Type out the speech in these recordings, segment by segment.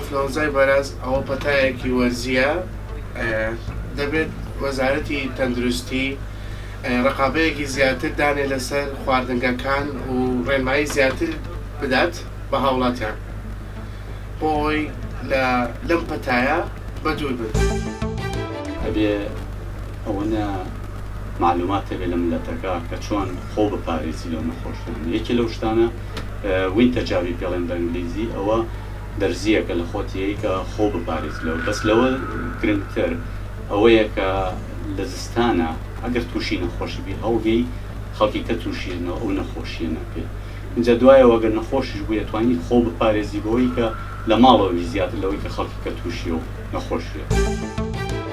ئینفلۆنزای بەرز ئەوە پەتایەکی وەرزیە دەبێت وەزارەتی تەندروستی ڕقابەیەکی زیاتر دانێ لەسەر خواردنگەکان و ڕێنمایی زیاتر بدات بە هاوڵاتیان بۆی لەم پەتایە بەدوور بن. ئەبێ ئەوەنە معلوماتە بێ لە ملەتەکە کە چۆن خۆ بپارێزی لەو نەخۆشیان. یەکی لەو شتانە وینتە جاوی پێڵێن بە ئینگلیزی ئەوە دەرزیەکە لە خۆتیەی کە خۆ بپارێزی لەوە. بەس لەوە گرنگتر ئەوەیە کە لە زستانە ئەگەر تووشی نەخۆشی بی هەڵگەی خەڵکی کە تووشیێنەوە ئەو نەخۆشیە نەکرێت. اینجا دوایەوە ئەگەر نەخۆشیش بوو دەتوانیت خۆ بپارێزی بەوەی کە لە ماڵەوەی زیاتر لەوەی کە خەڵکی کە تووشی و نەخۆشیە.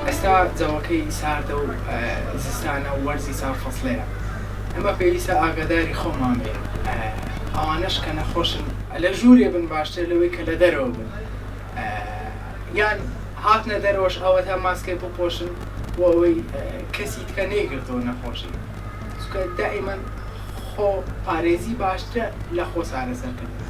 ئێستا جەوەکەی ساردە و زستانە و وەرزی سار فەسڵەیە. ئەمە پێویستە ئاگاداری خۆمان بێ. ئەوانەش کە نەخۆشن لە ژوورێ بن باشتر لەوەی کە لە دەرەوە بن. یان هاتنە دەرەوەش ئەوە تا ماسکەی بپۆشن و ئەوەی کەسی تکە نێگرتەوە نەخۆشی. چونکە دائیمەن خۆ پارێزی باشترە لە خۆ سارەسەرکردن.